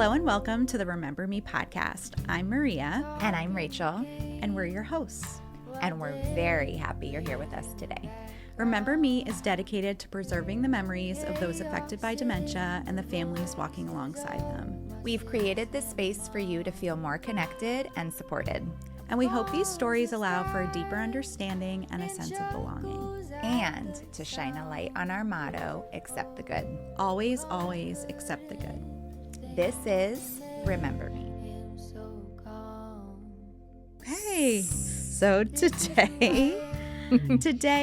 Hello and welcome to the Remember Me podcast. I'm Maria. And I'm Rachel. And we're your hosts. And we're very happy you're here with us today. Remember Me is dedicated to preserving the memories of those affected by dementia and the families walking alongside them. We've created this space for you to feel more connected and supported. And we hope these stories allow for a deeper understanding and a sense of belonging. And to shine a light on our motto, accept the good. Always, always accept the good. This is Remember Me. Hey, so today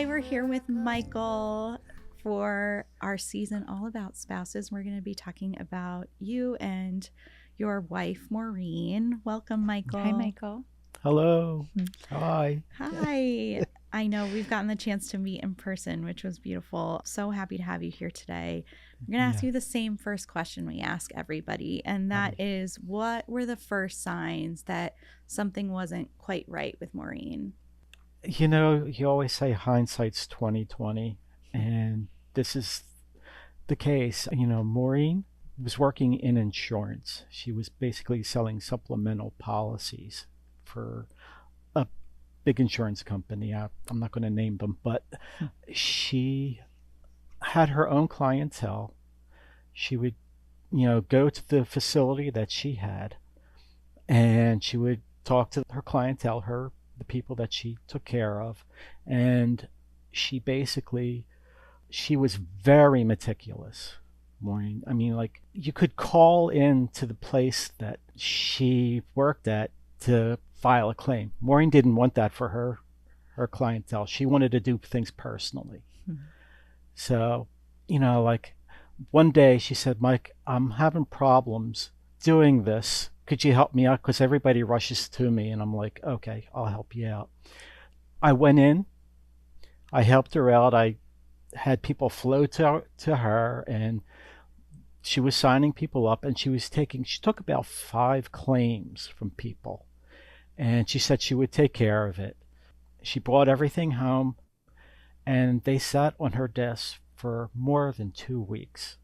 we're here with Michael for our season all about spouses. We're going to be talking about you and your wife, Maureen. Welcome, Michael. Hi, Michael. Hello. Hi. Hi. I know we've gotten the chance to meet in person, which was beautiful. So happy to have you here today. We're going to ask you the same first question we ask everybody, and that is, what were the first signs that something wasn't quite right with Maureen? You know, you always say hindsight's 20/20, and this is the case. You know, Maureen was working in insurance. She was basically selling supplemental policies for a big insurance company. I'm not going to name them, but she had her own clientele. She would, go to the facility that she had, and she would talk to her clientele, the people that she took care of, and she was very meticulous. Maureen, I mean, like, you could call in to the place that she worked at to file a claim. Maureen didn't want that for her clientele. She wanted to do things personally. So, like, one day she said, Mike, I'm having problems doing this. Could you help me out? Because everybody rushes to me. And I'm like, okay, I'll help you out. I went in, I helped her out. I had people flow to her, and she was signing people up, and she took about 5 claims from people. And she said she would take care of it. She brought everything home, and they sat on her desk for more than 2 weeks.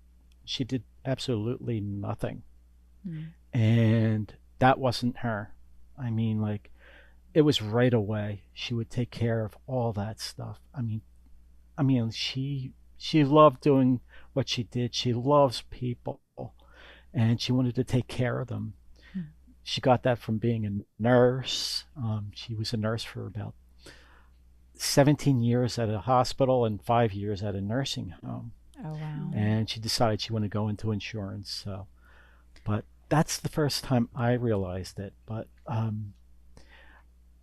She did absolutely nothing. And that wasn't her. I mean, like, it was right away. She would take care of all that stuff. I mean, she loved doing what she did. She loves people, and she wanted to take care of them. She got that from being a nurse. She was a nurse for about 17 years at a hospital and 5 years at a nursing home. Oh, wow. And she decided she wanted to go into insurance. So, but that's the first time I realized it. But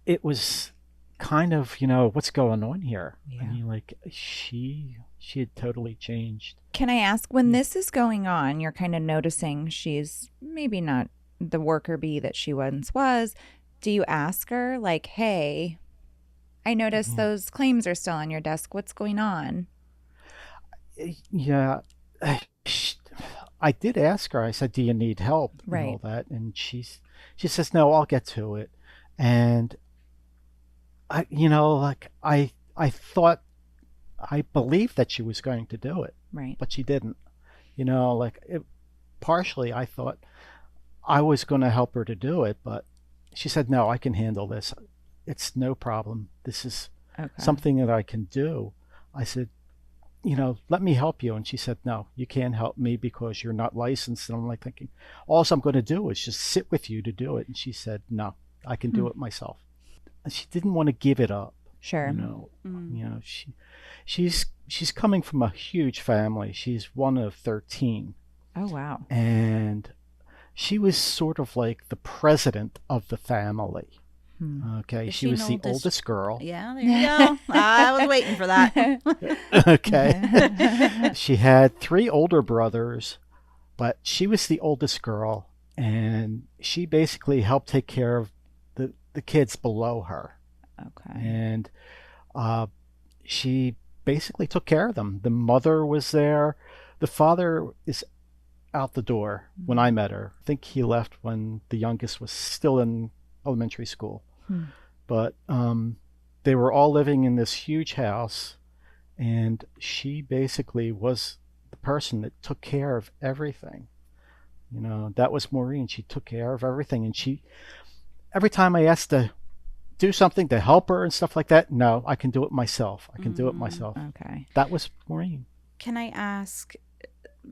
it was kind of, what's going on here? Yeah. I mean, like, she had totally changed. Can I ask, when this is going on, you're kind of noticing she's maybe not the worker bee that she once was. Do you ask her, like, hey, I noticed those claims are still on your desk. What's going on? Yeah. I did ask her. I said, do you need help? Right. And all that. And she says, no, I'll get to it. And I believed that she was going to do it. Right. But she didn't. Partially I thought I was going to help her to do it, but she said, no, I can handle this. It's no problem. This is something that I can do. I said, let me help you. And she said, no, you can't help me because you're not licensed. And I'm like thinking, all I'm going to do is just sit with you to do it. And she said, no, I can do it myself. And she didn't want to give it up. Sure. She's coming from a huge family. She's one of 13. Oh, wow. And she was sort of like the president of the family. Okay, she was the oldest girl. Yeah, there you go. I was waiting for that. Okay. She had 3 older brothers, but she was the oldest girl, and she basically helped take care of the kids below her. Okay. And she basically took care of them. The mother was there. The father is out the door when I met her. I think he left when the youngest was still in elementary school. But they were all living in this huge house, and she basically was the person that took care of everything. That was Maureen. She took care of everything. And every time I asked to do something to help her and stuff like that, no, I can do it myself. I can do it myself. Okay. That was Maureen. Can I ask,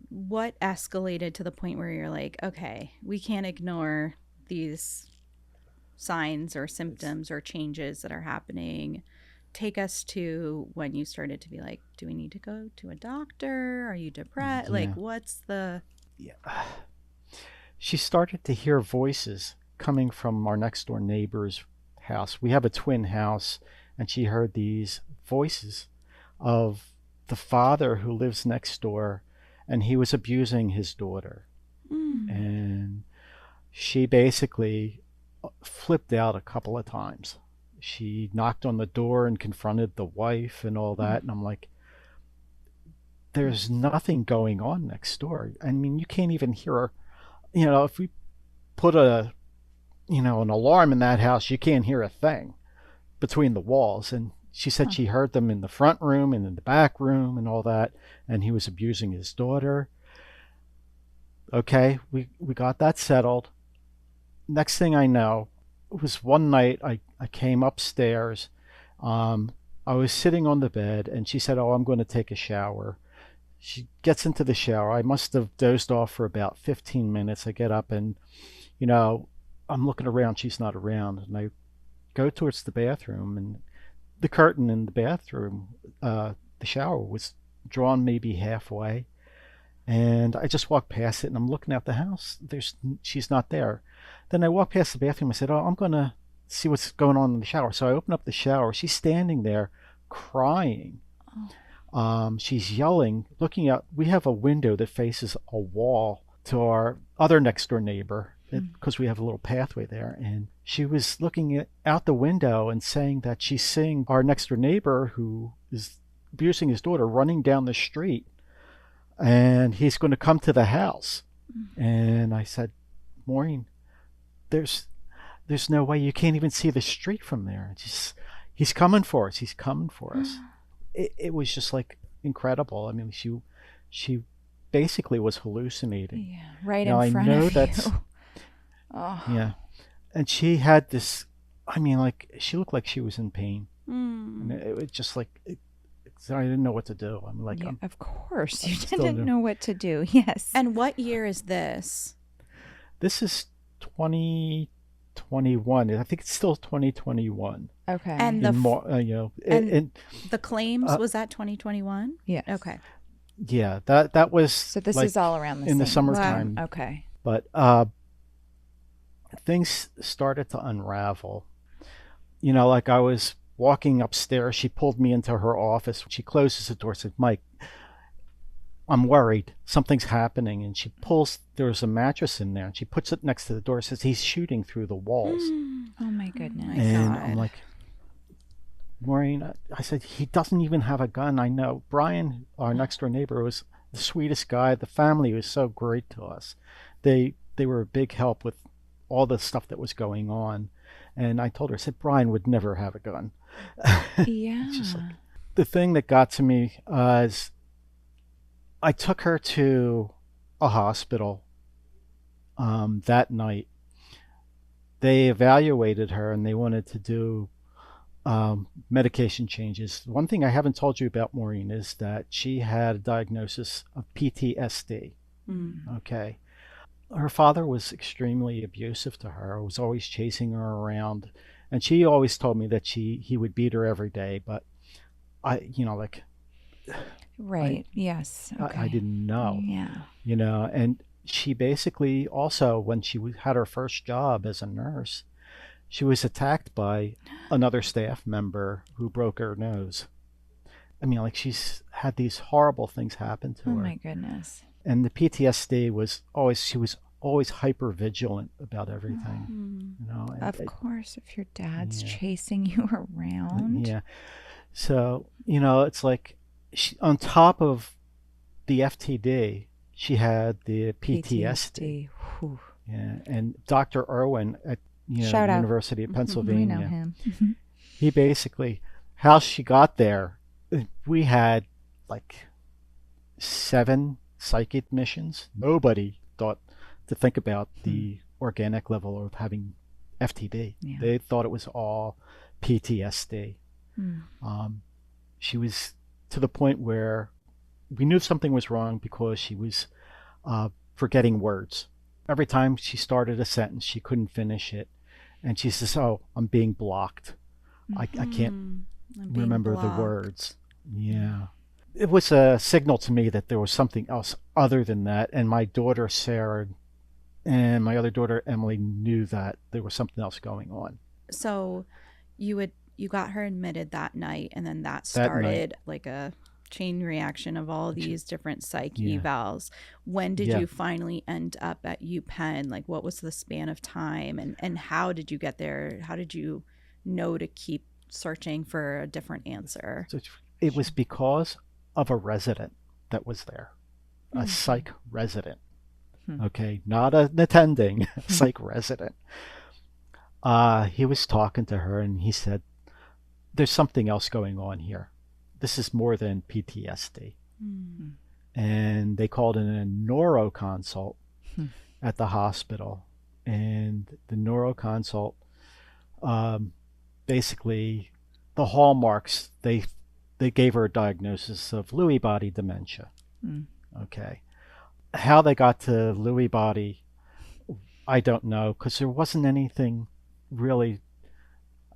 what escalated to the point where you're like, okay, we can't ignore these signs or symptoms or changes that are happening? Take us to when you started to be like, do we need to go to a doctor? Are you depressed? Yeah. Like, what's the... Yeah. She started to hear voices coming from our next door neighbor's house. We have a twin house, and she heard these voices of the father who lives next door, and he was abusing his daughter. And she basically flipped out a couple of times. She knocked on the door and confronted the wife and all that. And I'm like, there's nothing going on next door. I mean, you can't even hear her. If we put an alarm in that house, you can't hear a thing between the walls. And she said she heard them in the front room and in the back room and all that. And he was abusing his daughter. Okay, we got that settled. Next thing I know, it was one night I came upstairs. I was sitting on the bed, and she said, I'm going to take a shower. She gets into the shower. I must have dozed off for about 15 minutes. I get up and, I'm looking around. She's not around. And I go towards the bathroom, and the curtain in the bathroom, the shower was drawn maybe halfway. And I just walked past it, and I'm looking at the house. She's not there. Then I walked past the bathroom. I said, I'm going to see what's going on in the shower. So I open up the shower. She's standing there crying. She's yelling, looking out. We have a window that faces a wall to our other next door neighbor because we have a little pathway there. And she was looking out the window and saying that she's seeing our next door neighbor who is abusing his daughter running down the street. And he's going to come to the house. And I said, Maureen, there's no way. You can't even see the street from there. He's coming for us. He's coming for us. It was just like incredible. I mean, she basically was hallucinating. Yeah, right in front of you. Yeah. And she had this, I mean, like, she looked like she was in pain. And it was just like... I didn't know what to do. I'm like, of course, you didn't know what to do. Yes. And what year is this? This is 2021. I think it's still 2021. Okay. And the claims, was that 2021? Yeah. Okay. Yeah, that was. So this is all around the in the summertime. Wow. Okay. But things started to unravel. Like I was walking upstairs, she pulled me into her office. She closes the door, said, Mike, I'm worried. Something's happening. And she there's a mattress in there, and she puts it next to the door, says, he's shooting through the walls. Oh my goodness. And I'm like, Maureen, I said, he doesn't even have a gun. I know. Brian, our next door neighbor, was the sweetest guy. The family was so great to us. They were a big help with all the stuff that was going on. And I told her, I said, Brian would never have a gun. Yeah. It's just like, the thing that got to me is I took her to a hospital that night. They evaluated her, and they wanted to do medication changes. One thing I haven't told you about Maureen is that she had a diagnosis of PTSD. Okay. Her father was extremely abusive to her, was always chasing her around. And she always told me that he would beat her every day. But Right. Yes. Okay. I didn't know. Yeah. And she basically also, when she had her first job as a nurse, she was attacked by another staff member who broke her nose. I mean, like, she's had these horrible things happen to her. Oh my goodness. And the PTSD was she was always hyper vigilant about everything. Of course, if your dad's chasing you around. Yeah. So, it's like on top of the FTD, she had the PTSD. Yeah. And Dr. Irwin at Shout out. University of Pennsylvania. We know him. He basically, how she got there, we had like 7 psych admissions. Nobody thought to think about the organic level of having FTD. Yeah. They thought it was all PTSD. She was to the point where we knew something was wrong because she was forgetting words. Every time she started a sentence, she couldn't finish it. And she says, "Oh, I'm being blocked. I can't remember the words." Yeah. It was a signal to me that there was something else other than that. And my daughter, Sarah, and my other daughter, Emily, knew that there was something else going on. So you got her admitted that night, and then that started like a chain reaction of all these different psych evals. When did you finally end up at UPenn? Like, what was the span of time, and how did you get there? How did you know to keep searching for a different answer? So it was because of a resident that was there, a psych resident. Okay, not an attending, psych resident. He was talking to her, and he said, "There's something else going on here. This is more than PTSD." And they called in a neuroconsult at the hospital. And the neuroconsult, basically, the hallmarks, they gave her a diagnosis of Lewy body dementia. Okay. How they got to Lewy body, I don't know, because there wasn't anything really.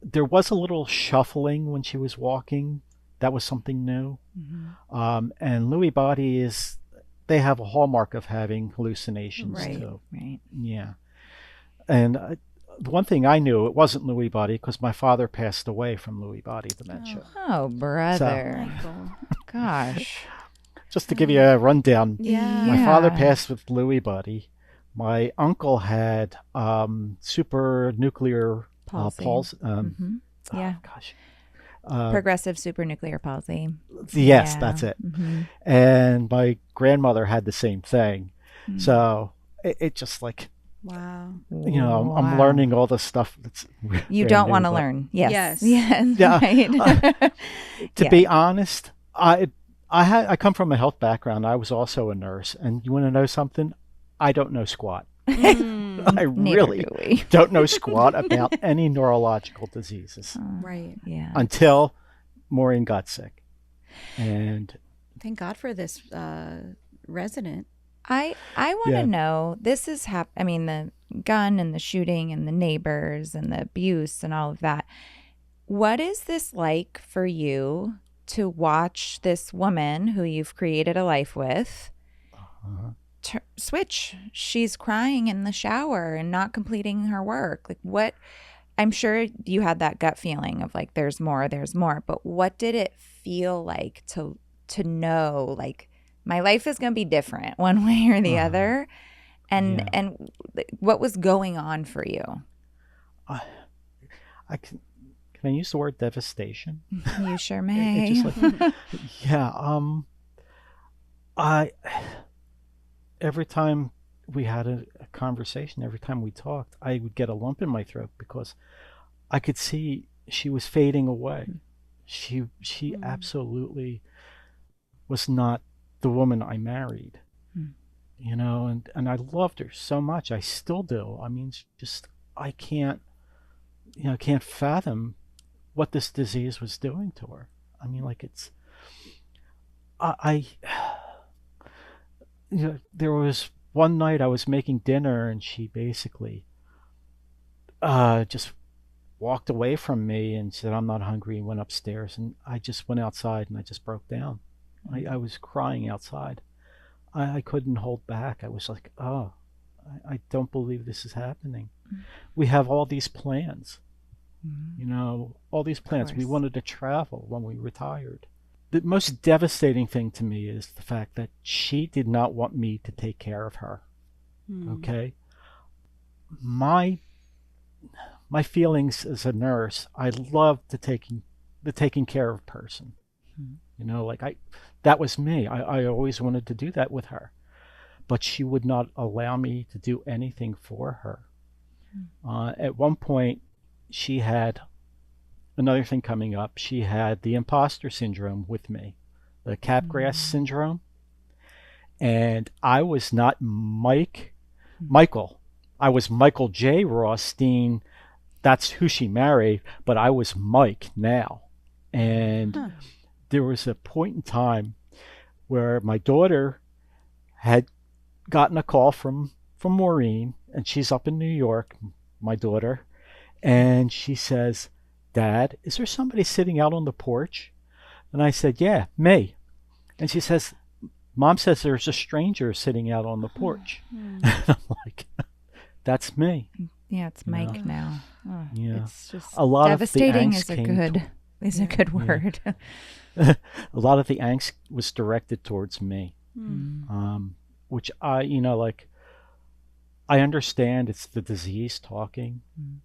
There was a little shuffling when she was walking. That was something new. And Lewy body they have a hallmark of having hallucinations too. Right. Yeah. And the one thing I knew, it wasn't Lewy body because my father passed away from Lewy body dementia. Oh, brother. Michael. Gosh. Just to give you a rundown, Yeah. my father passed with Lewy body. My uncle had supranuclear palsy. Yeah. Oh, gosh. Progressive supranuclear palsy. Yes, that's it. And my grandmother had the same thing. So it just like, Wow. I'm learning all the stuff that's you don't want to learn. Yes. Yeah. Right. To be honest, I come from a health background. I was also a nurse, and you want to know something? I don't know squat. I really don't know squat about any neurological diseases. Right. Yeah. Until Maureen got sick. And thank God for this resident. I want to know, this is the gun and the shooting and the neighbors and the abuse and all of that. What is this like for you to watch this woman who you've created a life with switch? She's crying in the shower and not completing her work. Like, what? I'm sure you had that gut feeling of like, there's more, but what did it feel like to know, like, my life is going to be different one way or the other? And what was going on for you? Can I use the word devastation? You sure may. Every time we had a conversation, every time we talked, I would get a lump in my throat because I could see she was fading away. She absolutely was not the woman I married. And I loved her so much. I still do. I mean, I can't fathom what this disease was doing to her. I mean, like, it's, there was one night I was making dinner and she basically just walked away from me and said, "I'm not hungry," and went upstairs. And I just went outside and I just broke down. I was crying outside. I couldn't hold back. I was like, oh, I don't believe this is happening. We have all these plans, all these plans. We wanted to travel when we retired. The most devastating thing to me is the fact that she did not want me to take care of her. Okay? My feelings as a nurse, I love the taking care of person. That was me. I always wanted to do that with her. But she would not allow me to do anything for her. At one point, she had another thing coming up. She had the imposter syndrome with me, the Capgras syndrome. And I was not Mike Michael. I was Michael J. Rothstein. That's who she married, but I was Mike now. And there was a point in time where my daughter had gotten a call from Maureen, and she's up in New York, my daughter, and she says, "Dad, is there somebody sitting out on the porch?" And I said, "Yeah, me." And she says, "Mom says there's a stranger sitting out on the porch." And I'm like, "That's me." Yeah, it's Mike now. Oh, Yeah. It's just A lot devastating of the angst is a good word. a lot of the angst was directed towards me, which I understand it's the disease talking,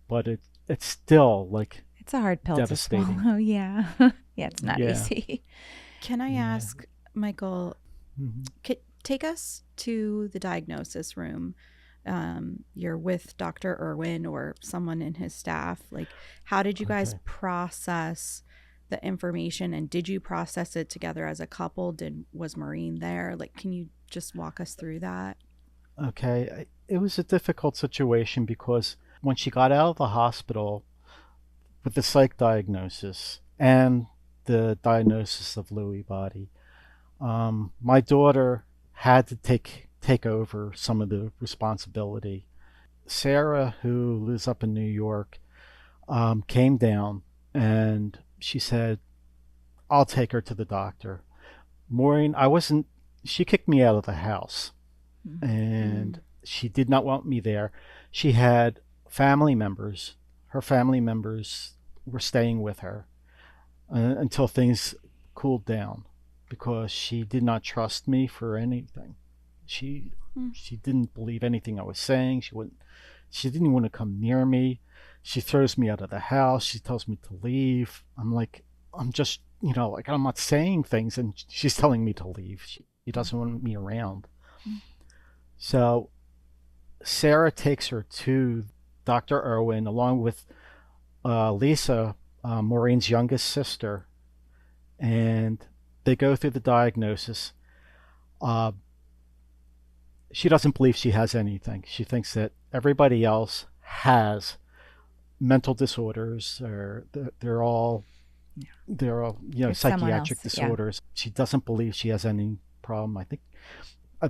but it's still like it's a hard pill to devastating. swallow. Yeah, yeah, it's not easy. Can I ask, Michael? Take us to the diagnosis room. You're with Dr. Irwin or someone in his staff. Like, how did you guys process the information, and did you process it together as a couple? Was Maureen there? Like, can you just walk us through that? Okay. It was a difficult situation because when she got out of the hospital with the psych diagnosis and the diagnosis of Lewy body, my daughter had to take over some of the responsibility. Sarah, who lives up in New York, came down and she said, "I'll take her to the doctor." Maureen, she kicked me out of the house, and she did not want me there. She had family members. Her family members were staying with her until things cooled down, because she did not trust me for anything. She didn't believe anything I was saying. She didn't want to come near me. She throws me out of the house. She tells me to leave. I'm like, I'm just, like, I'm not saying things, and she's telling me to leave. She doesn't want me around. So Sarah takes her to Dr. Irwin along with Lisa, Maureen's youngest sister, and they go through the diagnosis. She doesn't believe she has anything. She thinks that everybody else has mental disorders, or they're all psychiatric disorders. Yeah. She doesn't believe she has any problem. I think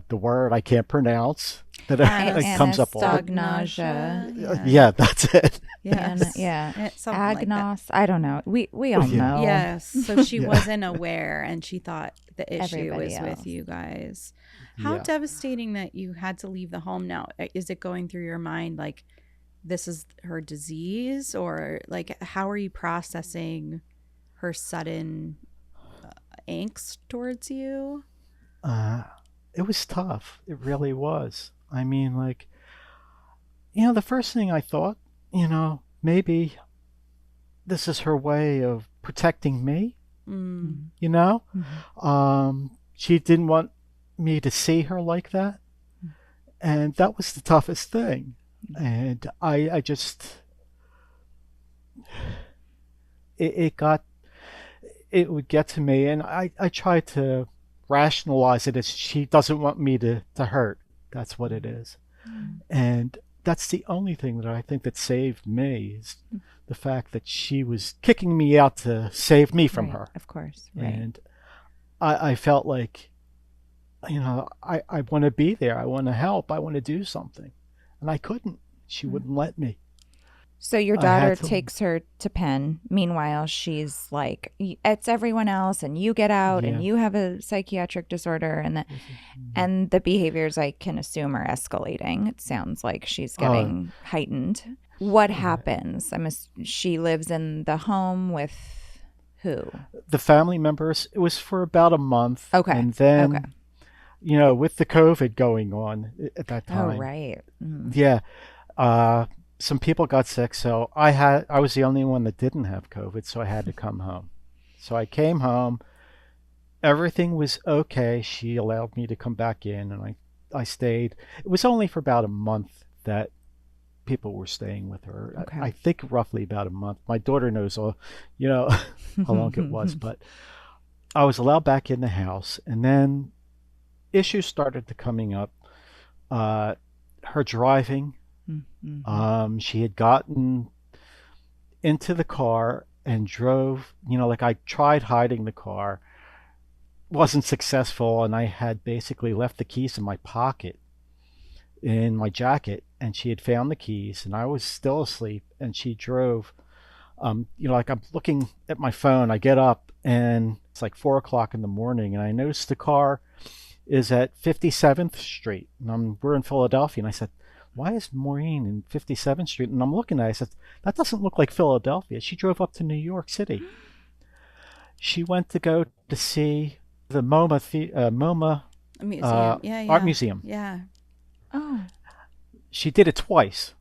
the word I can't pronounce that it comes up all. Agnosia. Yeah, that's it. Yes. Agnos. I don't know. We all know. Yes. So she wasn't aware, and she thought the issue was with you guys. How devastating that you had to leave the home now. Is it going through your mind like this is her disease, or like how are you processing her sudden angst towards you? It was tough. It really was. I mean, like, the first thing I thought, maybe this is her way of protecting me. She didn't want me to see her like that. And that was the toughest thing. And I just, it would get to me, and I tried to rationalize it as she doesn't want me to hurt. That's what it is. And that's the only thing that I think that saved me, is the fact that she was kicking me out to save me from her. Of course. Right. And I felt like, I want to be there. I want to help. I want to do something. And I couldn't. She wouldn't let me. So your daughter takes her to Penn. Meanwhile, she's like, it's everyone else, and you get out, and you have a psychiatric disorder, and the behaviors, I can assume, are escalating. It sounds like she's getting heightened. What happens? She lives in the home with who? The family members. It was for about a month. Okay. And then, with the COVID going on at that time. Oh, right. Yeah. Some people got sick, so I was the only one that didn't have COVID, so I had to come home. So I came home. Everything was okay. She allowed me to come back in, and I stayed. It was only for about a month that people were staying with her. Okay. I think roughly about a month. My daughter knows how long it was, but I was allowed back in the house, and then issues started to coming up. her driving. Mm-hmm. She had gotten into the car and drove, like I tried hiding the car, wasn't successful, and I had basically left the keys in my pocket in my jacket, and she had found the keys, and I was still asleep, and she drove. Like I'm looking at my phone, I get up, and it's like 4 o'clock in the morning, and I noticed the car is at 57th Street, and we're in Philadelphia, and I said, why is Maureen in 57th Street? And I'm looking at it, I said, that doesn't look like Philadelphia. She drove up to New York City. She went to go to see the MoMA A museum. Yeah. art museum. Yeah. Oh. She did it twice.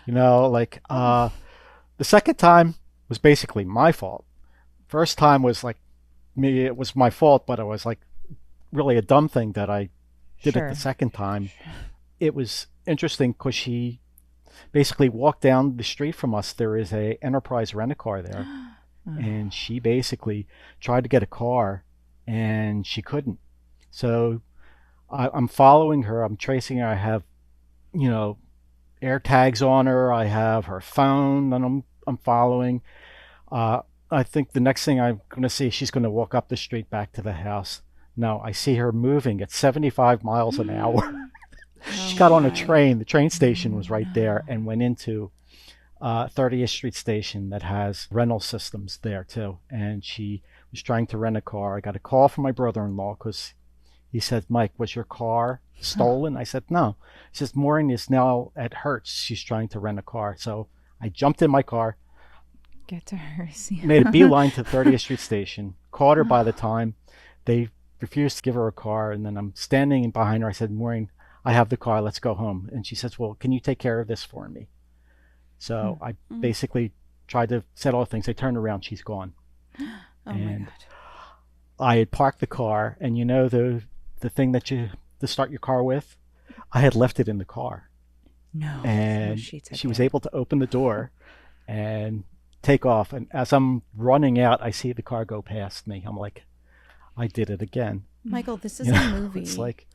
The second time was basically my fault. First time was like me, it was my fault, but it was like really a dumb thing that I did it the second time. It was interesting because she basically walked down the street from us. There is a Enterprise Rent-A-Car there, and she basically tried to get a car, and she couldn't. So I'm following her. I'm tracing her. I have, air tags on her. I have her phone, and I'm following. I think the next thing I'm going to see, she's going to walk up the street back to the house. No, I see her moving at 75 miles an hour. She got on a train. The train station was right there, and went into 30th Street Station that has rental systems there too. And she was trying to rent a car. I got a call from my brother-in-law because he said, Mike, was your car stolen? I said, no. He says, Maureen is now at Hertz. She's trying to rent a car. So I jumped in my car. Get to Hertz. Made a beeline to 30th Street Station. Caught her by the time. They refused to give her a car. And then I'm standing behind her. I said, Maureen, I have the car. Let's go home. And she says, well, can you take care of this for me? So I basically tried to settle things. I turned around. She's gone. Oh, my God. I had parked the car. And the thing that you to start your car with, I had left it in the car. No. And she was able to open the door and take off. And as I'm running out, I see the car go past me. I'm like, I did it again. Michael, this is a movie. It's like,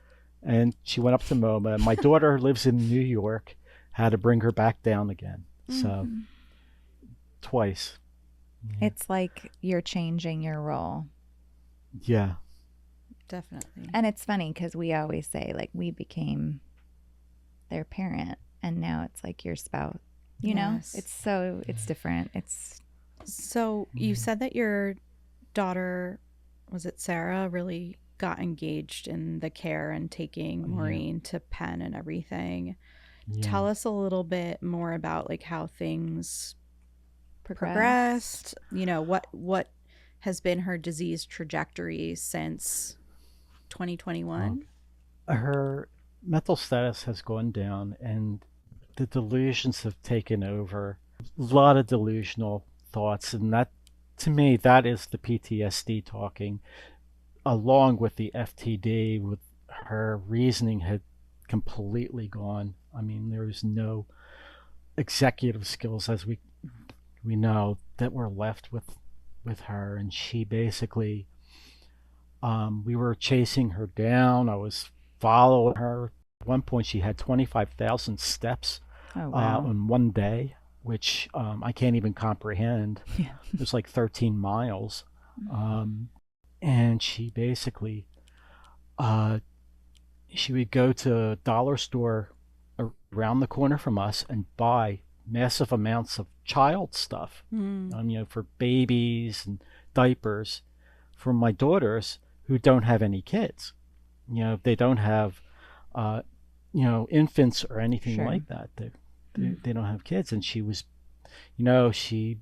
and she went up to MoMA. My daughter lives in New York. Had to bring her back down again. So twice. Yeah. It's like you're changing your role. Yeah. Definitely. And it's funny because we always say like we became their parent, and now it's like your spouse. You know, it's different. So you said that your daughter, was it Sarah, really got engaged in the care and taking Maureen to Penn and everything. Yeah. Tell us a little bit more about like how things progressed. What has been her disease trajectory since 2021? Her mental status has gone down, and the delusions have taken over. A lot of delusional thoughts, and that, to me, that is the PTSD talking, along with the FTD. With her reasoning had completely gone. I mean, there was no executive skills, as we know, that were left with her, and she basically, we were chasing her down. I was following her. At one point, she had 25,000 steps in one day, which I can't even comprehend. Yeah. It was like 13 miles. And she basically, she would go to a dollar store around the corner from us and buy massive amounts of child stuff, for babies and diapers for my daughters who don't have any kids. They don't have, infants or anything like that. They don't have kids. And she was, she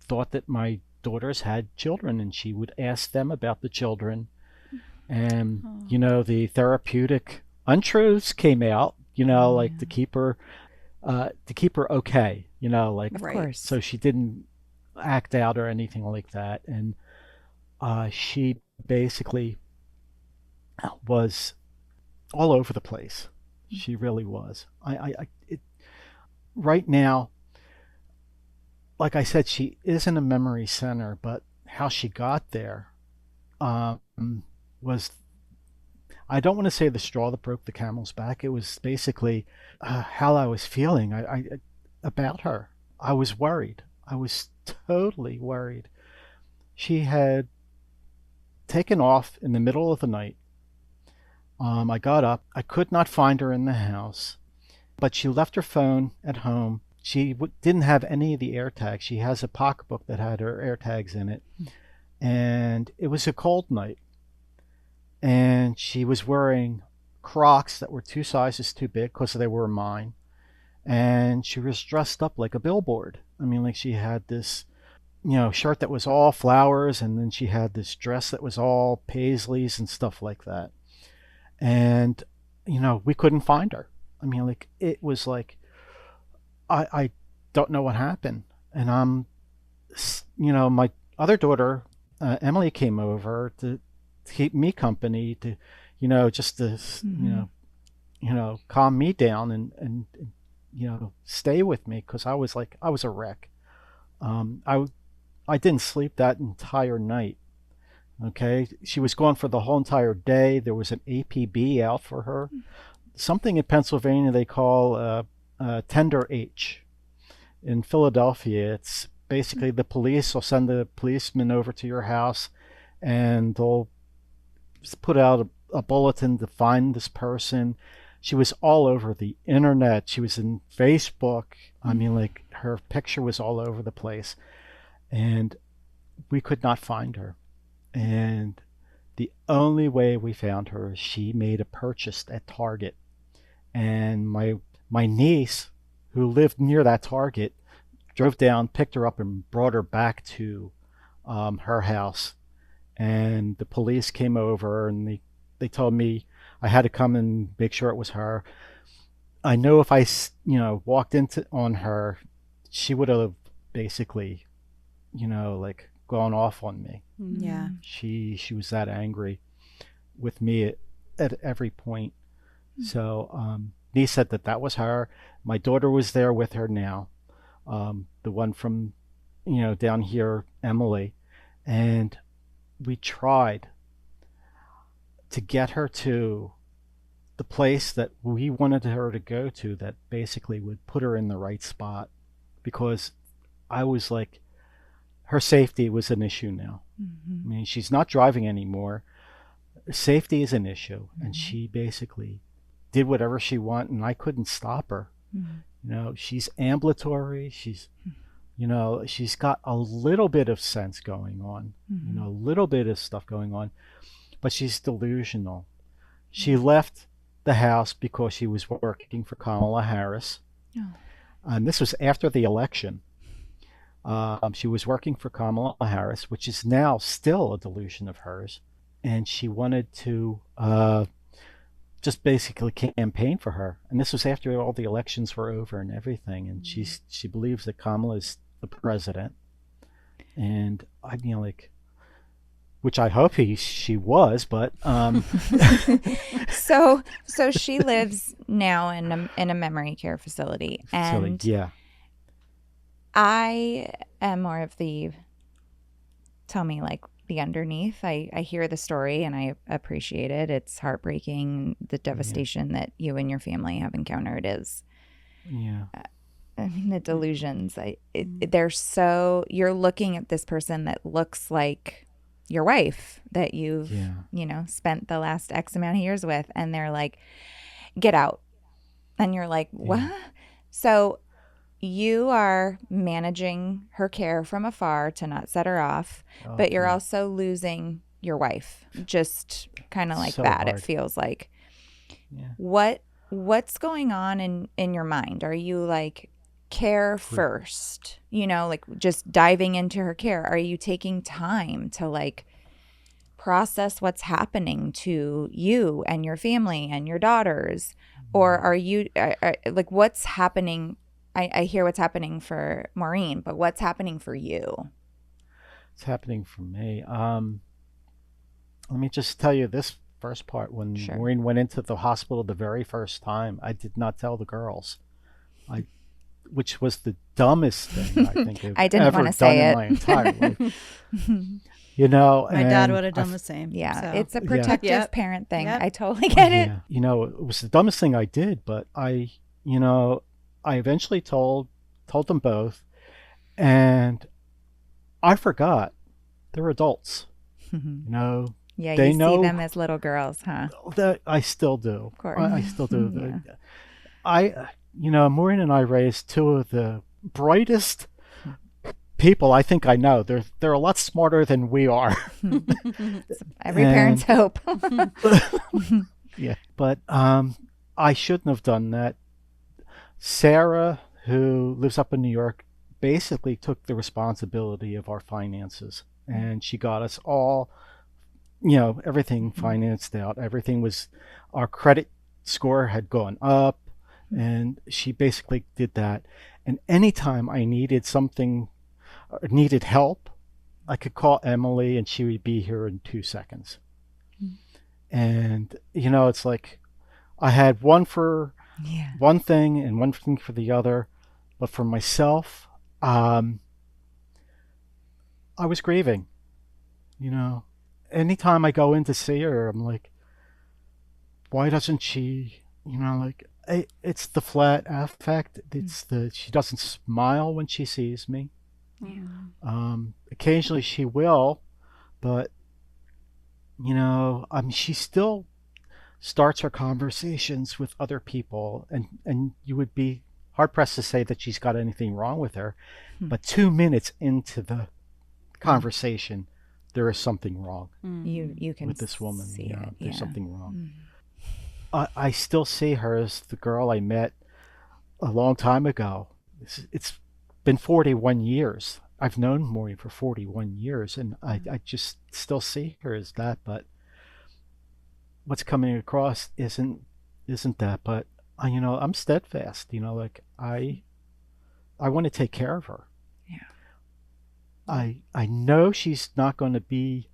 thought that my daughters had children, and she would ask them about the children. And, the therapeutic untruths came out, like to keep her okay, of course. So she didn't act out or anything like that. And she basically was all over the place. She really was. Right now, like I said, she is in a memory center, but how she got there was, I don't want to say the straw that broke the camel's back. It was basically how I was feeling about her. I was worried. I was totally worried. She had taken off in the middle of the night. I got up. I could not find her in the house, but she left her phone at home. She didn't have any of the AirTags. She has a pocketbook that had her AirTags in it. And it was a cold night. And she was wearing Crocs that were 2 sizes too big because they were mine. And she was dressed up like a billboard. I mean, like she had this, shirt that was all flowers, and then she had this dress that was all paisleys and stuff like that. And, we couldn't find her. I mean, like, it was like, I don't know what happened. And my other daughter, Emily, came over to keep me company, to, just to, calm me down and stay with me, because I was a wreck. I didn't sleep that entire night. Okay, she was gone for the whole entire day. There was an APB out for her, something in Pennsylvania they call tender H. In Philadelphia, it's basically the police will send the policeman over to your house, and they'll put out a bulletin to find this person. She was all over the internet. She was in Facebook. I mean, like, her picture was all over the place, and we could not find her. And the only way we found her, she made a purchase at Target. And my niece, who lived near that Target, drove down, picked her up, and brought her back to her house. And the police came over, and they told me I had to come and make sure it was her. I know if I, walked on her, she would have basically, like, gone off on me. Yeah. She was that angry with me at every point. So niece said that was her. My daughter was there with her now, the one from down here, Emily, and we tried to get her to the place that we wanted her to go to, that basically would put her in the right spot, because I was like, her safety was an issue now. I mean, she's not driving anymore. Safety is an issue, and she basically did whatever she wanted, and I couldn't stop her. She's ambulatory. She's she's got a little bit of sense going on, a little bit of stuff going on, but she's delusional. She left the house because she was working for Kamala Harris. And this was after the election. She was working for Kamala Harris, which is now still a delusion of hers. And she wanted to just basically campaign for her. And this was after all the elections were over and everything. And she believes that Kamala is the president. And I mean, like, which I hope she was, but so she lives now in a memory care facility, and yeah. I am more of the tell me, like, the underneath. I hear the story and I appreciate it. It's heartbreaking, the devastation that you and your family have encountered is. Yeah. I mean, the delusions. They're so. You're looking at this person that looks like your wife that you've spent the last X amount of years with, and they're like, get out, and you're like, what? Yeah. So you are managing her care from afar to not set her off, but you're also losing your wife, just kind of like so that. Hard. It feels like. Yeah. What's going on in your mind? Are you like care first, like just diving into her care? Are you taking time to like process what's happening to you and your family and your daughters? Or are you like, what's happening? I hear what's happening for Maureen, but what's happening for you? It's happening for me. Let me just tell you this first part. When Maureen went into the hospital the very first time, I did not tell the girls. which was the dumbest thing I think I've I didn't ever wanna done say in it. my entire life. You know, My dad and would have done the same. Yeah, so. it's a protective Yep. parent thing. Yep. I totally get it. Yeah, you know, it was the dumbest thing I did, but you know, I eventually told them both, and I forgot they're adults. You know, Yeah, they you see know them as little girls, huh? that I still do. Of course. I still do. Yeah. You know, Maureen and I raised two of the brightest people I think I know. They're a lot smarter than we are. Every parent's hope. Yeah, but I shouldn't have done that. Sarah, who lives up in New York, basically took the responsibility of our finances, and she got us all, you know, everything financed out. Everything was, our credit score had gone up, and she basically did that. And anytime I needed something, or needed help, I could call Emily and she would be here in 2 seconds. And, you know, it's like I had one for one thing and one thing for the other. But for myself, I was grieving. You know, anytime I go in to see her, I'm like, why doesn't she, you know, like, it's the flat affect. It's she doesn't smile when she sees me. Occasionally she will, but, you know, I mean, she still starts her conversations with other people, and you would be hard pressed to say that she's got anything wrong with her, but 2 minutes into the conversation, there is something wrong. You can with this woman. see Yeah, it. there's something wrong. I still see her as the girl I met a long time ago. It's been 41 years. I've known Maureen for 41 years, and I just still see her as that. But what's coming across isn't that. But you know, I'm steadfast. You know, like I want to take care of her. Yeah. I know she's not going to be,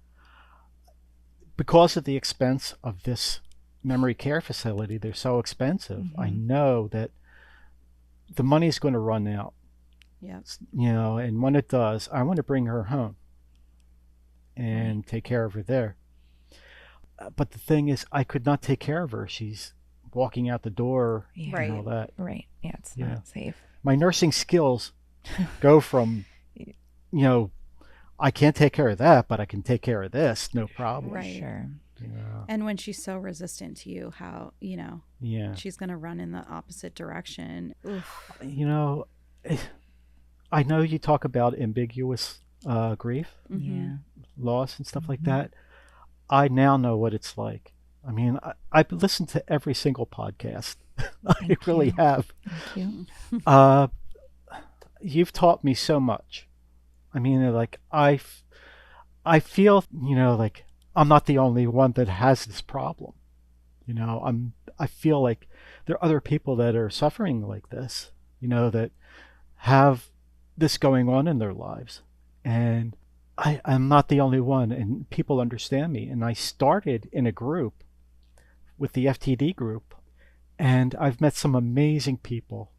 because of the expense of this memory care facility. They're so expensive. I know that the money's going to run out. Yes. You know, and when it does, I want to bring her home and take care of her there. But the thing is, I could not take care of her. She's walking out the door and all that. Right. Yeah, it's not safe. My nursing skills go from, you know, I can't take care of that, but I can take care of this, no problem. Right. Sure. Yeah. And when she's so resistant to you, how, you know, she's going to run in the opposite direction. Oof. You know, I know you talk about ambiguous grief, loss and stuff like that. I now know what it's like. I mean, I've listened to every single podcast. I really have. Thank you. You've taught me so much. I mean, like, I feel, you know, like I'm not the only one that has this problem. You know, I feel like there are other people that are suffering like this, you know, that have this going on in their lives. And I'm not the only one, and people understand me. And I started in a group with the FTD group, and I've met some amazing people.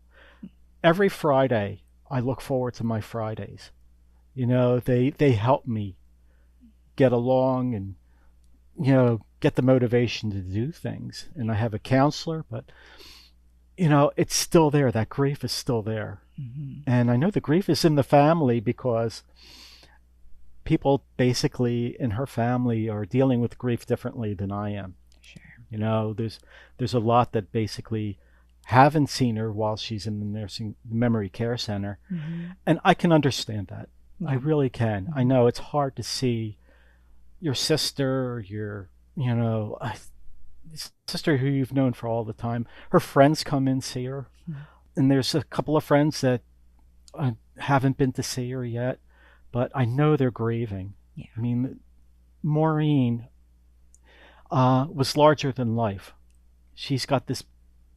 Every Friday, I look forward to my Fridays. You know, they help me get along and, you know, get the motivation to do things. And I have a counselor, but, you know, it's still there. That grief is still there. And I know the grief is in the family because people basically in her family are dealing with grief differently than I am. Sure. You know, there's a lot that basically haven't seen her while she's in the memory care center. And I can understand that. I really can. I know it's hard to see your sister or your, you know, sister who you've known for all the time. Her friends come in, see her. And there's a couple of friends that haven't been to see her yet, but I know they're grieving. Yeah. I mean, Maureen was larger than life. She's got this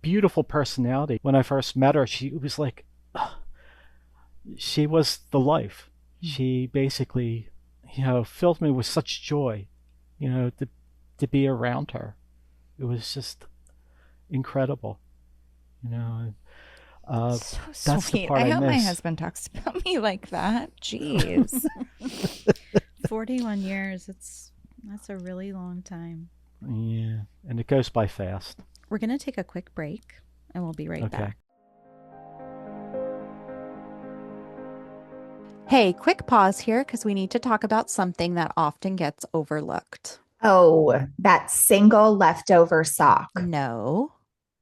beautiful personality. When I first met her, she was like, she was the life. She basically, you know, filled me with such joy, you know, to be around her. It was just incredible, you know. So That's sweet. the part I I hope my miss. husband talks about me like that. Jeez. 41 years. That's a really long time. Yeah, and it goes by fast. We're going to take a quick break and we'll be right Okay. back. Hey, quick pause here because we need to talk about something that often gets overlooked. Oh, that single leftover sock. No.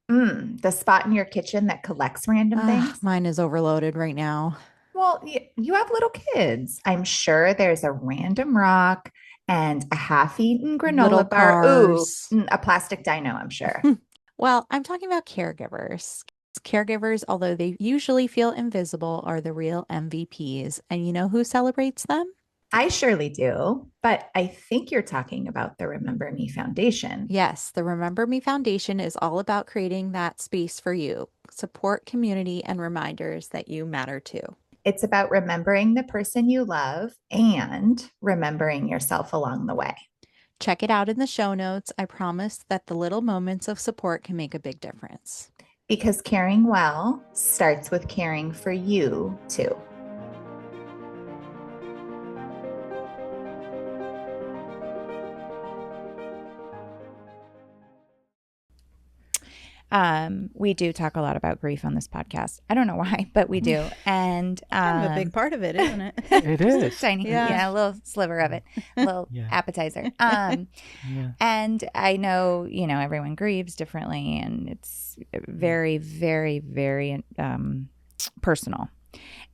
The spot in your kitchen that collects random things. Mine is overloaded right now. Well, you have little kids. I'm sure there's a random rock and a half-eaten granola Little bar. cars. Ooh, a plastic dino, I'm sure. Well, I'm talking about caregivers. Caregivers, although they usually feel invisible, are the real MVPs. And you know who celebrates them? I surely do, but I think you're talking about the Remember Me Foundation. Yes, the Remember Me Foundation is all about creating that space for you, support, community, and reminders that you matter too. It's about remembering the person you love and remembering yourself along the way. Check it out in the show notes. I promise that the little moments of support can make a big difference. Because caring well starts with caring for you too. We do talk a lot about grief on this podcast. I don't know why, but we do. And Kind of a big part of it, isn't it? It just a is. tiny, Yeah. a little sliver of it, a little Yeah. appetizer. Yeah. And I know, everyone grieves differently, and it's very, very, very personal.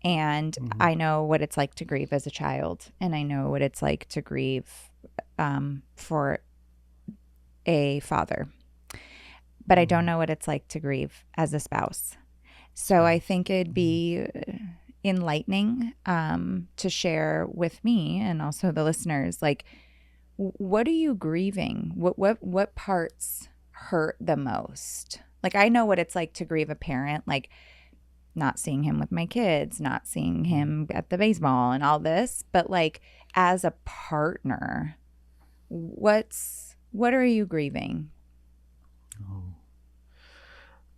And I know what it's like to grieve as a child, and I know what it's like to grieve for a father. But I don't know what it's like to grieve as a spouse. So I think it'd be enlightening to share with me and also the listeners, like, what are you grieving? What parts hurt the most? Like, I know what it's like to grieve a parent, like not seeing him with my kids, not seeing him at the baseball and all this. But like, as a partner, what are you grieving? Oh,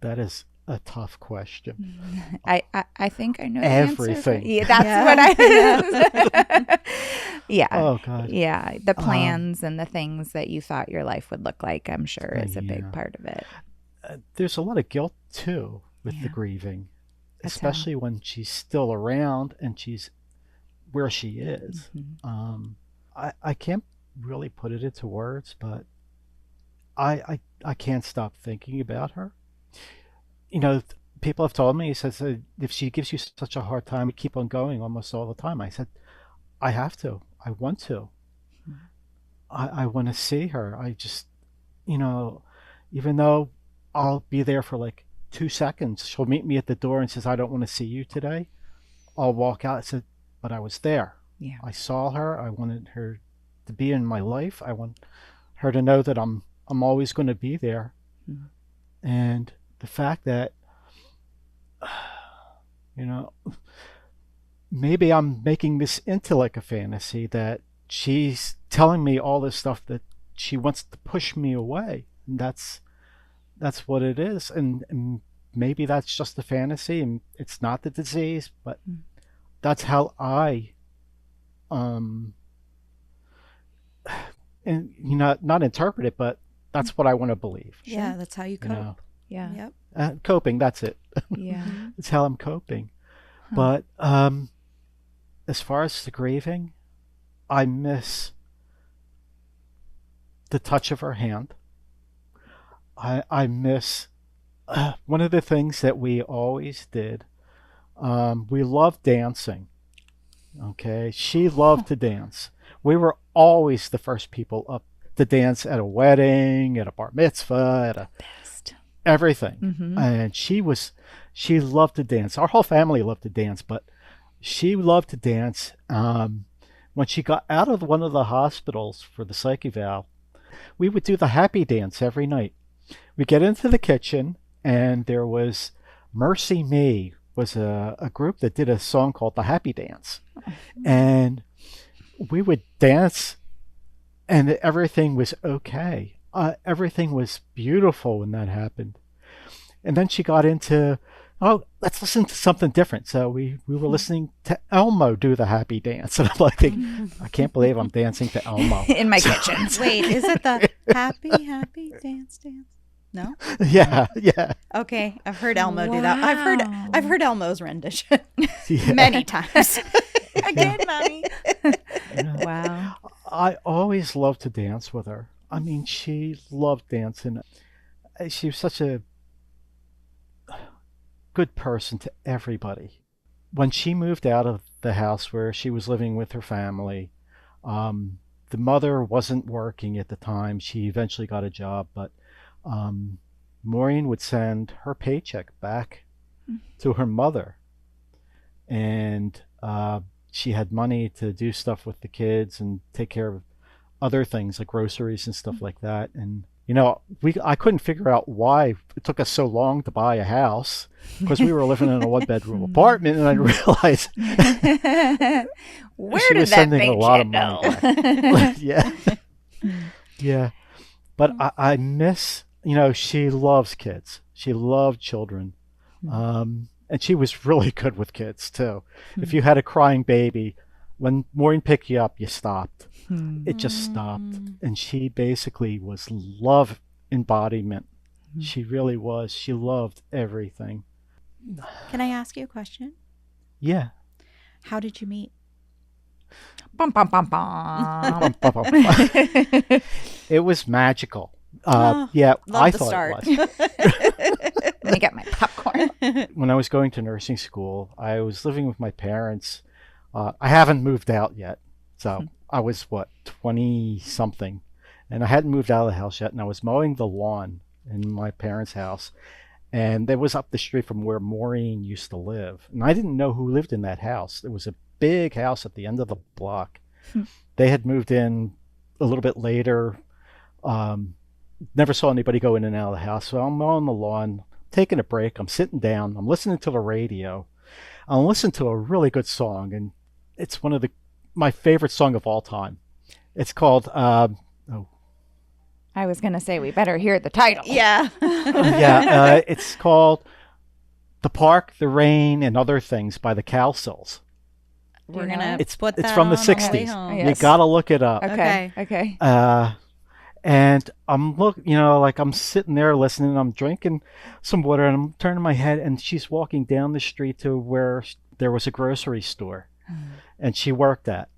that is a tough question. I think I know the answer. Everything. Yeah, that's what I. Yeah. Oh God. Yeah, the plans and the things that you thought your life would look like, I'm sure, is a big part of it. There's a lot of guilt too with the grieving, especially when she's still around and she's where she is. I can't really put it into words, but I can't stop thinking about her. People have told me, he says, if she gives you such a hard time, you keep on going almost all the time. I said, I have to. I want to. I want to see her. I just, even though I'll be there for like 2 seconds, she'll meet me at the door and says, I don't want to see you today. I'll walk out and say, but I was there. Yeah. I saw her. I wanted her to be in my life. I want her to know that I'm always going to be there. And the fact that, maybe I'm making this into like a fantasy that she's telling me all this stuff that she wants to push me away. And that's what it is. And maybe that's just a fantasy and it's not the disease, but that's how I, and not interpret it, but that's what I want to believe. Yeah, that's how you cope. Yeah. Yep. Coping, that's it. Yeah. It's how I'm coping. But as far as the grieving, I miss the touch of her hand. I miss one of the things that we always did. We loved dancing. Okay, she loved to dance. We were always the first people up to dance at a wedding, at a bar mitzvah, at a everything. And she loved to dance. Our whole family loved to dance, but she loved to dance. When she got out of one of the hospitals for the psych eval, we would do the happy dance every night. We get into the kitchen, and there was Mercy Me was a group that did a song called the Happy Dance. And we would dance, and everything was okay. Everything was beautiful when that happened. And then she got into oh, let's listen to something different. So we were listening to Elmo do the happy dance. And I'm like, I can't believe I'm dancing to Elmo. In my kitchen. Wait, is it the happy, happy dance? No? Yeah. Okay, I've heard Elmo do that. I've heard Elmo's rendition Yeah. many times. Again, Mommy. Yeah. Wow. I always loved to dance with her. I mean, she loved dancing. She was such a good person to everybody. When she moved out of the house where she was living with her family, the mother wasn't working at the time. She eventually got a job, but Maureen would send her paycheck back to her mother. And she had money to do stuff with the kids and take care of other things like groceries and stuff like that. And I couldn't figure out why it took us so long to buy a house, because we were living in a one-bedroom apartment, and I realized where she did was that sending a paycheck lot of go? money back. Yeah. But I miss, she loves kids. She loved children. And she was really good with kids too. If you had a crying baby, when Maureen picked you up, you stopped. It just stopped. And she basically was love embodiment. She really was. She loved everything. Can I ask you a question? Yeah. How did you meet? Bum, bum, bum, bum. It was magical. Love I the thought start. it was. Let me get my popcorn. When I was going to nursing school, I was living with my parents. I haven't moved out yet. So I was, 20-something. And I hadn't moved out of the house yet. And I was mowing the lawn in my parents' house. And it was up the street from where Maureen used to live. And I didn't know who lived in that house. There was a big house at the end of the block. They had moved in a little bit later. Never saw anybody go in and out of the house. So I'm mowing the lawn, taking a break. I'm sitting down. I'm listening to the radio. I'm listening to a really good song. And it's one of my favorite song of all time. It's called, I was going to say, we better hear the title. Yeah. It's called The Park, the Rain, and Other Things by the Cowsills. We're going to It's put that from the on our way 60s. home. Yes. You got to look it up. Okay. And I'm I'm sitting there listening. I'm drinking some water, and I'm turning my head, and she's walking down the street to where there was a grocery store, and she worked at.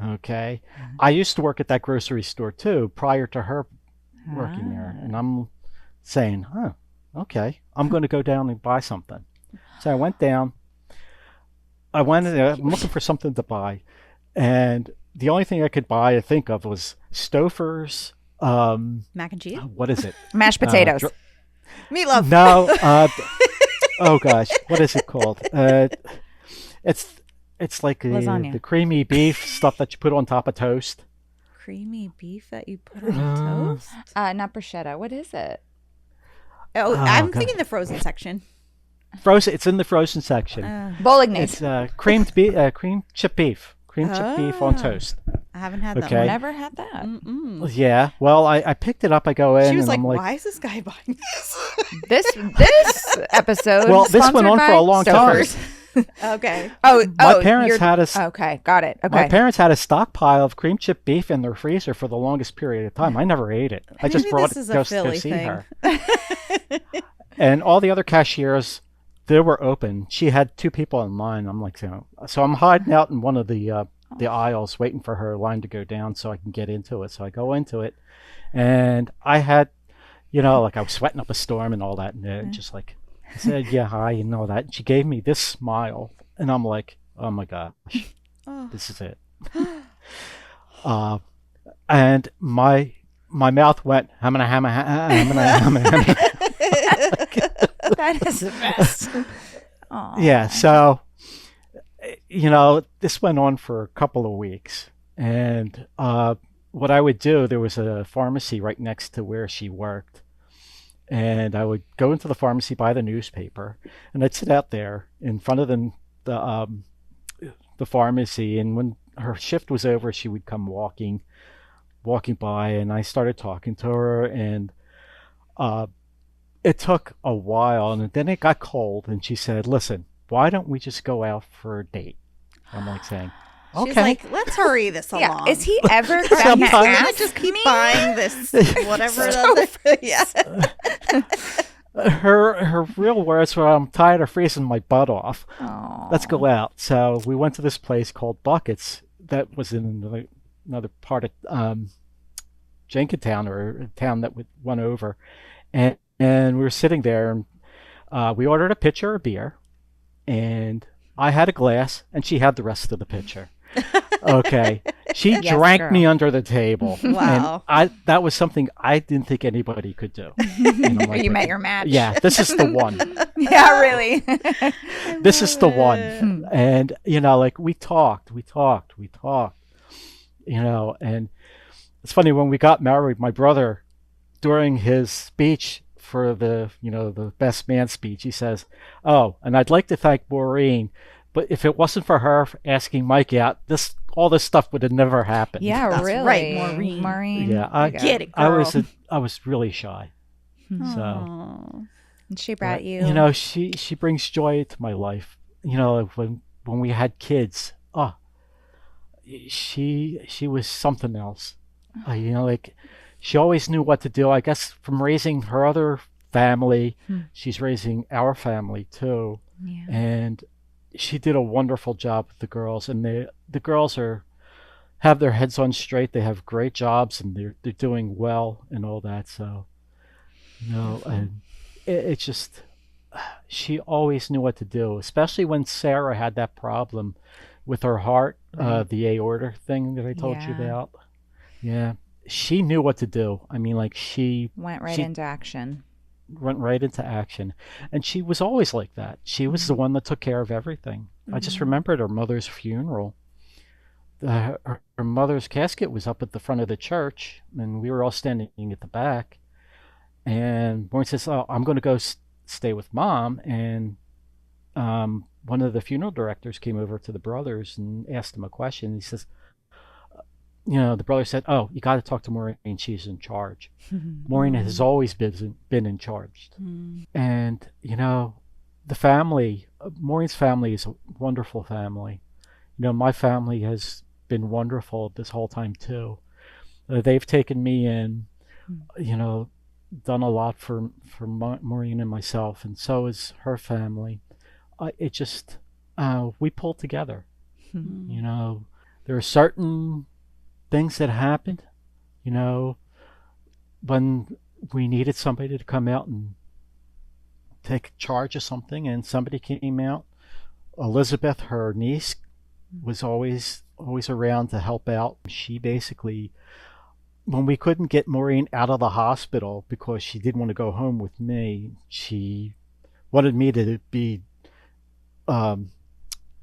Okay, I used to work at that grocery store too prior to her working there, and I'm saying, okay, I'm going to go down and buy something. So I went down. I'm looking for something to buy, and the only thing I could buy, I think of, was Stouffer's. Mac and cheese? What is it? Mashed potatoes. Meatloaf. No. Oh gosh, what is it called? It's like the creamy beef stuff that you put on top of toast. Creamy beef that you put on toast? Not bruschetta. What is it? I'm thinking the frozen section. Frozen. It's in the frozen section. Bolognese. It's cream chip beef. Cream chip beef on toast. I haven't had that Okay. one. Never had that. Yeah. Well, I picked it up. I go in. She was and like, I'm why is this guy buying This episode. Well, this went on for a long time. this? Okay. My parents had a. Okay, got it. Okay. My parents had a stockpile of cream chip beef in their freezer for the longest period of time. I never ate it. I just Maybe brought this it is to a go Philly see thing. her. And all the other cashiers, they were open. She had two people in line. I'm like, so I'm hiding out in one of the aisles waiting for her line to go down so I can get into it. So I go into it, and I had, I was sweating up a storm and all that, and just like I said, yeah, hi, and all that. And she gave me this smile, and I'm like, oh my gosh, this is it. And my mouth went hamana. That is the best. Yeah, so this went on for a couple of weeks, and what I would do, there was a pharmacy right next to where she worked, and I would go into the pharmacy, buy the newspaper, and I'd sit out there in front of the pharmacy, and when her shift was over, she would come walking by, and I started talking to her, and it took a while, and then it got cold, and she said, listen, why don't we just go out for a date? I'm like saying, okay. She's like, let's hurry this Yeah. along. Is he ever going to I'm gonna ask just keep me? buying this whatever yeah. Her real words were, I'm tired of freezing my butt off. Aw. Let's go out. So we went to this place called Buckets that was in another part of Jenkintown, or a town that we went over. And we were sitting there, and we ordered a pitcher of beer, and I had a glass, and she had the rest of the pitcher. Okay. She Yes, drank girl. me under the table. Wow. And that was something I didn't think anybody could do. And I'm like, You met your match. yeah, this is the one. Yeah, really. This is the one. And, like we talked, and it's funny, when we got married, my brother, during his speech for the best man speech, he says, oh, and I'd like to thank Maureen, but if it wasn't for her asking Mike out, all this stuff would have never happened. Yeah, That's really. right, Maureen. Maureen. Yeah, Oh my God. Get it, I girl. was really shy. So, Aw. And she brought you. she brings joy to my life. When we had kids, she was something else. She always knew what to do. I guess from raising her other family, she's raising our family too. Yeah. And she did a wonderful job with the girls, and the girls have their heads on straight. They have great jobs, and they're doing well and all that. So, and it's just, she always knew what to do, especially when Sarah had that problem with her heart, the aorta thing that I told you Yeah. about. Yeah, she knew what to do. I mean, she Went right into action. went right into action, and she was always like that. She was the one that took care of everything. I just remembered her mother's funeral. Her mother's casket was up at the front of the church, and we were all standing at the back. And Maureen says, oh, I'm going to go stay with Mom. And one of the funeral directors came over to the brothers and asked them a question. He says, the brother said, oh, you got to talk to Maureen. She's in charge. Maureen has always been in charge. And, the family, Maureen's family is a wonderful family. My family has been wonderful this whole time too. They've taken me in, done a lot for Maureen and myself, and so is her family. We pull together. There are certain things that happened, when we needed somebody to come out and take charge of something, and somebody came out. Elizabeth, her niece, was always around to help out. She basically, when we couldn't get Maureen out of the hospital because she didn't want to go home with me, she wanted me to be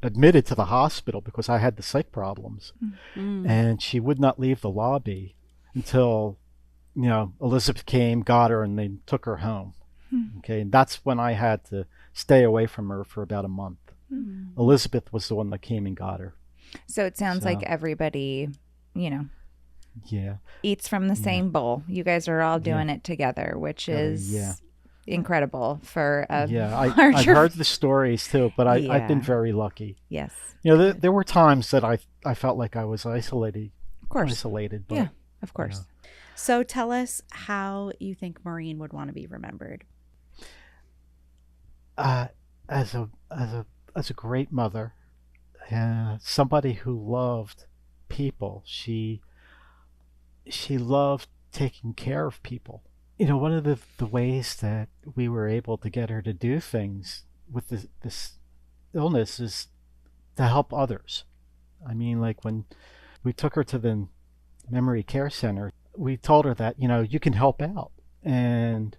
admitted to the hospital because I had the psych problems. And she would not leave the lobby until, Elizabeth came, got her, and they took her home. Okay, and that's when I had to stay away from her for about a month. Elizabeth was the one that came and got her. So it sounds like everybody, Yeah. eats from the same bowl. You guys are all doing it together, which is incredible for a I've larger... heard the stories too, but I've been Yeah. very lucky. Yes. There were times that I felt like I was isolated. Of course. Isolated, but Yeah, of course. So tell us how you think Maureen would want to be remembered. As a great mother, somebody who loved people. She loved taking care of people. One of the ways that we were able to get her to do things with this illness is to help others. I mean, like when we took her to the memory care center, we told her that, you can help out. And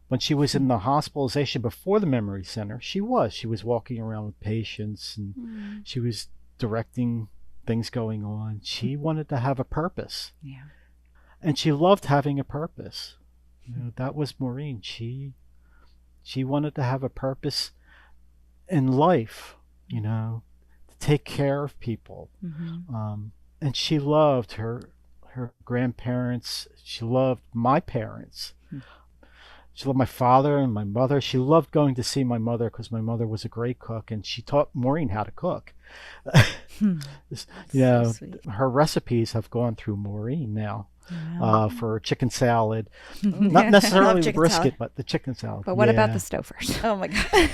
when she was in the hospitalization before the memory center, she was walking around with patients, and she was directing things going on. She wanted to have a purpose. Yeah. And she loved having a purpose. That was Maureen. She wanted to have a purpose in life, to take care of people. And she loved her grandparents. She loved my parents. She loved my father and my mother. She loved going to see my mother because my mother was a great cook, and she taught Maureen how to cook. So sweet. Her recipes have gone through Maureen now. Wow. For chicken salad, not necessarily the brisket, salad. but the chicken salad. But what about the Stouffer's? Oh my God.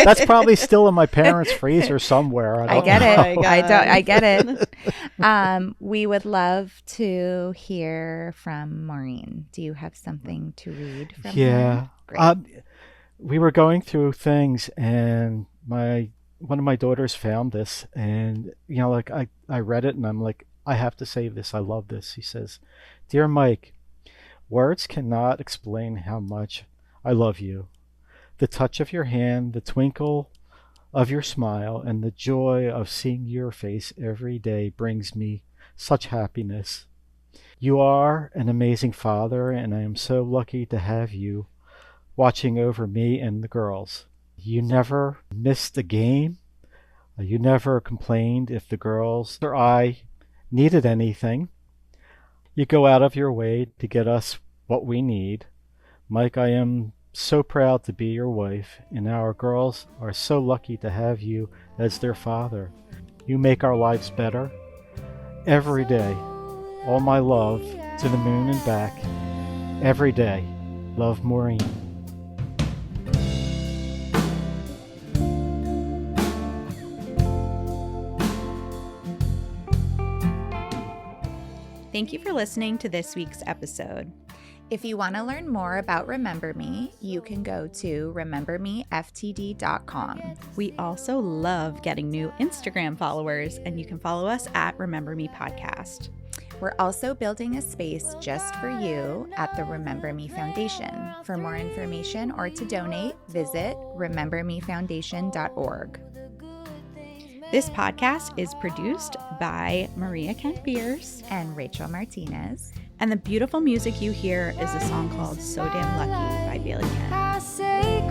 That's probably still in my parents' freezer somewhere. I get it. Oh my God. I get it. We would love to hear from Maureen. Do you have something to read from her? Yeah. Great. We were going through things, and one of my daughters found this, and like I read it, and I'm like, I have to save this. I love this. He says, "Dear Mike, words cannot explain how much I love you. The touch of your hand, the twinkle of your smile, and the joy of seeing your face every day brings me such happiness. You are an amazing father, and I am so lucky to have you watching over me and the girls. You never missed a game. You never complained if the girls or I needed anything. You go out of your way to get us what we need. Mike, I am so proud to be your wife, and our girls are so lucky to have you as their father. You make our lives better every day. All my love to the moon and back every day. Love, Maureen." Thank you for listening to this week's episode. If you want to learn more about Remember Me, you can go to remembermeftd.com. We also love getting new Instagram followers, and you can follow us at Remember Me Podcast. We're also building a space just for you at the Remember Me Foundation. For more information or to donate, visit remembermefoundation.org. This podcast is produced by Maria Kent-Beers And Rachel Martinez. and the beautiful music you hear is a song called So Damn Lucky by Bailey Kent. I say